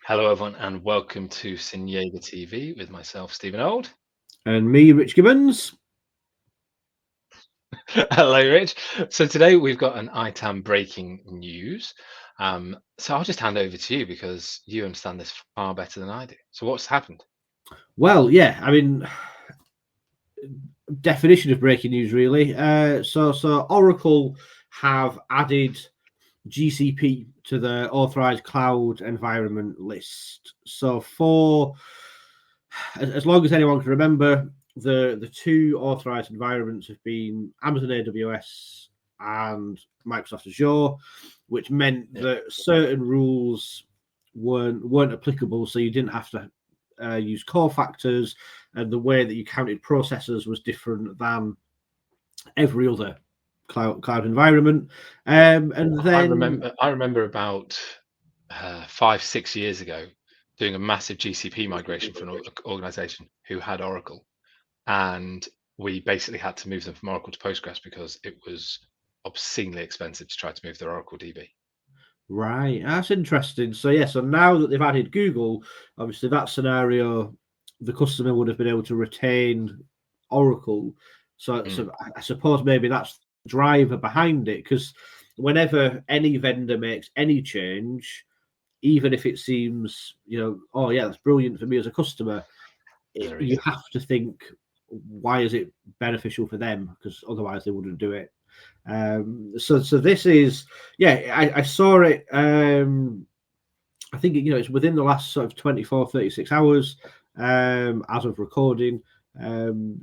Hello, everyone, and welcome to Sinjega TV with myself, Stephen Old. And me, Rich Gibbons. Hello, Rich. So today we've got an ITAM breaking news. So I'll just hand over to you because you understand this far better than I do. So what's happened? Well, yeah, I mean, definition of breaking news, really. So Oracle have added GCP to the authorized cloud environment list. So for as long as anyone can remember, the two authorized environments have been Amazon AWS and Microsoft Azure, which meant that certain rules weren't applicable. So you didn't have to use core factors, and the way that you counted processors was different than every other cloud environment. And then I remember about 5, 6 years ago doing a massive GCP migration for an organization who had Oracle, and we basically had to move them from Oracle to Postgres because it was obscenely expensive to try to move their Oracle DB. Right, that's interesting. So yeah, so now that they've added Google, obviously that scenario, the customer would have been able to retain Oracle. So I suppose maybe that's the driver behind it, because whenever any vendor makes any change, even if it seems, oh yeah, that's brilliant for me as a customer, you have to think, why is it beneficial for them? Because otherwise they wouldn't do it. So this is, yeah, I saw it. I think it's within the last sort of 24, 36 hours as of recording.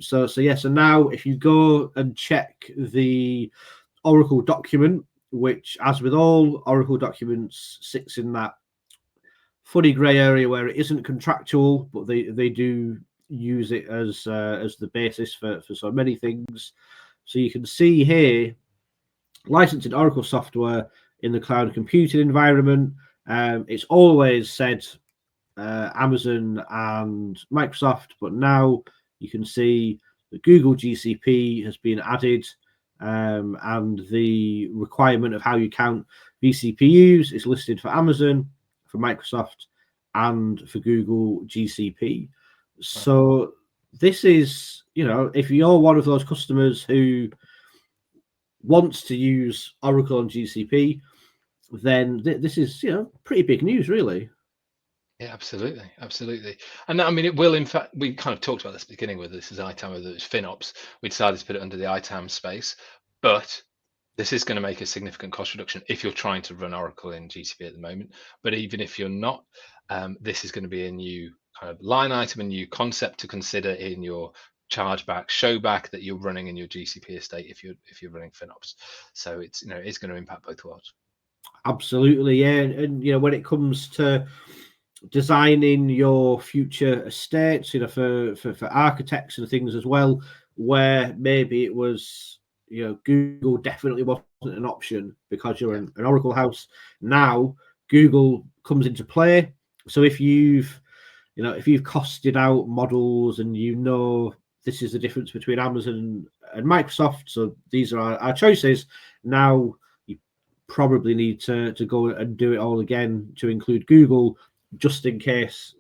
So now if you go and check the Oracle document, which, as with all Oracle documents, sits in that funny grey area where it isn't contractual, but they do use it as the basis for so many things. So you can see here, licensing Oracle software in the cloud computing environment. It's always said Amazon and Microsoft, but now you can see the Google GCP has been added, and the requirement of how you count vCPUs is listed for Amazon, for Microsoft, and for Google GCP. So this is, if you're one of those customers who wants to use Oracle and GCP, then this is, pretty big news, really. Yeah, absolutely. And I mean, it will, in fact, we kind of talked about this at the beginning, whether this is ITAM or whether it's FinOps. We decided to put it under the ITAM space, but this is going to make a significant cost reduction if you're trying to run Oracle in GCP at the moment. But even if you're not, this is going to be a new kind of line item, a new concept to consider in your chargeback, showback that you're running in your GCP estate if you're running FinOps. So it's it's going to impact both worlds. Absolutely, yeah. And when it comes to designing your future estates, for architects and things as well, where maybe it was, Google definitely wasn't an option because you're an Oracle house. Now Google comes into play. So if you've costed out models and this is the difference between Amazon and Microsoft, so these are our choices. Now you probably need to go and do it all again to include Google, just in case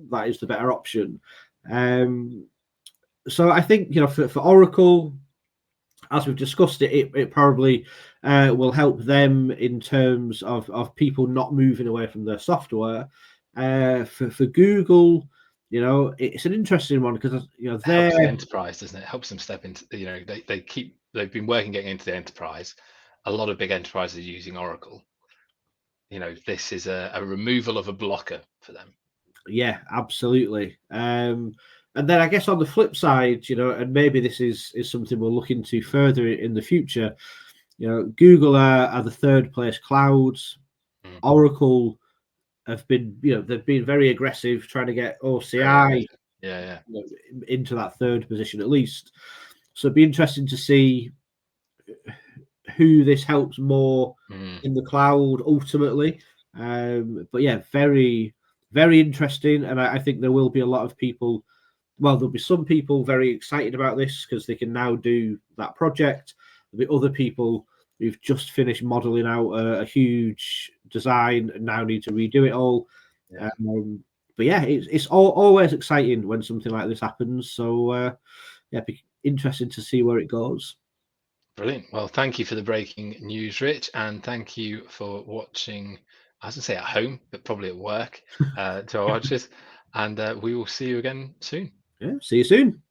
that is the better option. So I think, for Oracle, as we've discussed it probably will help them in terms of people not moving away from their software. For Google, it's an interesting one because It helps the enterprise, doesn't it? It helps them step into, they've been working getting into the enterprise. A lot of big enterprises are using Oracle. This is a removal of a blocker for them. Yeah, absolutely. And then I guess on the flip side, and maybe this is something we'll look into further in the future. Google are the third place clouds. Oracle have been, they've been very aggressive trying to get OCI into that third position at least. So it'd be interesting to see who this helps more in the cloud ultimately. But yeah, very, very interesting. And I think there will be a lot of people. Well, there'll be some people very excited about this because they can now do that project. There'll be other people who've just finished modeling out a huge design and now need to redo it all. Yeah. But yeah, it's always exciting when something like this happens. So yeah, be interesting to see where it goes. Brilliant. Well, thank you for the breaking news, Rich, and thank you for watching. I was going to say at home, but probably at work to our watchers. And we will see you again soon. Yeah, see you soon.